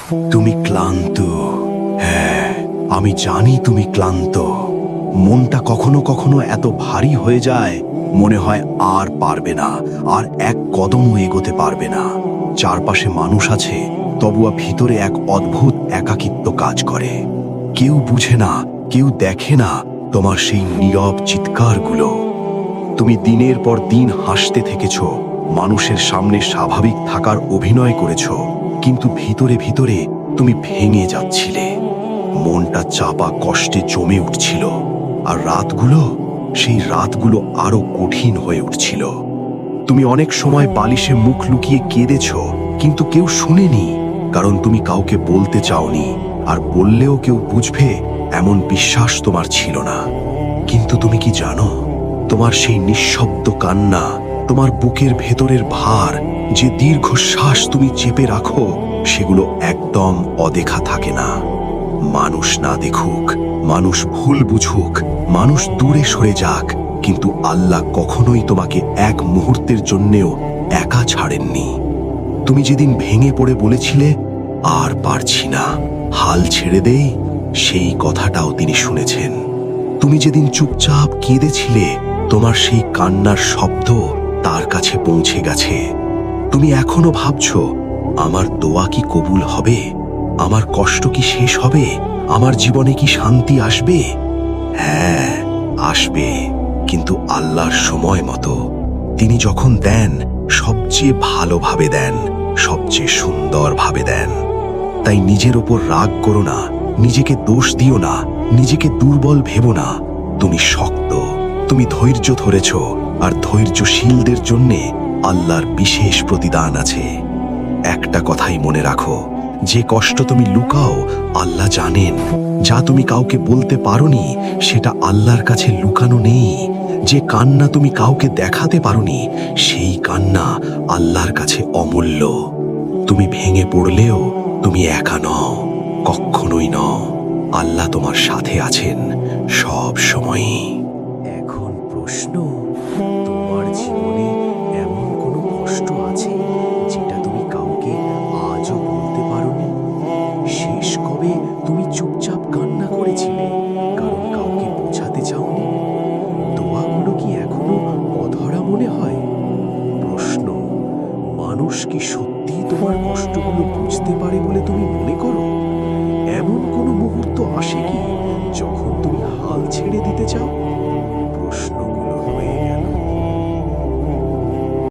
তুমি ক্লান্ত। হ্যাঁ, আমি জানি তুমি ক্লান্ত। মনটা কখনো কখনো এত ভারী হয়ে যায়, মনে হয় আর পারবে না, আর এক কদমও এগোতে পারবে না। চারপাশে মানুষ আছে, তবুও ভিতরে এক অদ্ভুত একাকিত্ব কাজ করে। কেউ বুঝে না, কেউ দেখে না তোমার সেই নীরব চিৎকারগুলো। তুমি দিনের পর দিন হাসতে থেকেছ, মানুষের সামনে স্বাভাবিক থাকার অভিনয় করেছ, কিন্তু ভিতরে ভিতরে তুমি ভেঙে যাচ্ছিলে। মনটা চাপা কষ্টে জমে উঠছিল, আর সেই রাতগুলো আরো কঠিন হয়ে উঠছিল। তুমি অনেক সময় বালিশে মুখ লুকিয়ে কেঁদেছ, কিন্তু কেউ শুনেনি, কারণ তুমি কাউকে বলতে চাওনি, আর বললেও কেউ বুঝবে এমন বিশ্বাস তোমার ছিল না। কিন্তু তুমি কি জানো, তোমার সেই নিঃশব্দ কান্না, তোমার বুকের ভেতরের ভার, যে দীর্ঘশ্বাস তুমি চেপে রাখো, সেগুলো একদম অদেখা থাকে না। মানুষ না দেখুক, মানুষ ভুল বুঝুক, মানুষ দূরে সরে যাক, কিন্তু আল্লাহ কখনোই তোমাকে এক মুহূর্তের জন্যেও একা ছাড়েননি। তুমি যেদিন ভেঙে পড়ে বলেছিলে, আর পারছি না, হাল ছেড়ে দেই, সেই কথাটাও তিনি শুনেছেন। তুমি যেদিন চুপচাপ কেঁদেছিলে, তোমার সেই কান্নার শব্দ তার কাছে পৌঁছে গেছে। তুমি এখনো ভাবছো, আমার দোয়া কি কবুল হবে? আমার কষ্ট কি শেষ হবে? আমার জীবনে কি শান্তি আসবে? হ্যাঁ, আসবে, কিন্তু আল্লাহর সময় মতো। তিনি যখন দেন, সবচেয়ে ভালোভাবে দেন, সবচেয়ে সুন্দরভাবে দেন। তাই নিজের ওপর রাগ করো না, নিজেকে দোষ দিও না, নিজেকে দুর্বল ভেবো না। তুমি শক্ত, তুমি ধৈর্য ধরেছ, আর ধৈর্যশীলদের জন্যে আল্লাহর বিশেষ প্রতিদান আছে। একটা কথাই মনে রাখো, যে কষ্ট তুমি লুকাও, আল্লাহ জানেন। যা তুমি কাউকে বলতে পারোনি, সেটা আল্লাহর কাছে লুকানো নেই। যে কান্না তুমি কাউকে দেখাতে পারোনি, সেই কান্না আল্লাহর কাছে অমূল্য। তুমি ভেঙে পড়লেও তুমি একা নও, কখনোই নও। আল্লাহ তোমার সাথে আছেন সব সময়ই। এখন প্রশ্ন, তোমার জীবনে এমন কোনো কষ্ট আছে যেটা তুমি কাউকে আজও বলতে পারোনি? শেষ কবে তুমি চুপচাপ কান্না করেছিলে, কারণ কাউকে বোঝাতে চাওনি? দোয়াগুলো কি এখনো অধরা মনে হয়? প্রশ্ন, মানুষ কি সত্যিই তোমার কষ্টগুলো বুঝতে পারে বলে তুমি মনে করো? এমন কোনো মুহূর্ত আসে কি যখন তুমি হাল ছেড়ে দিতে চাও?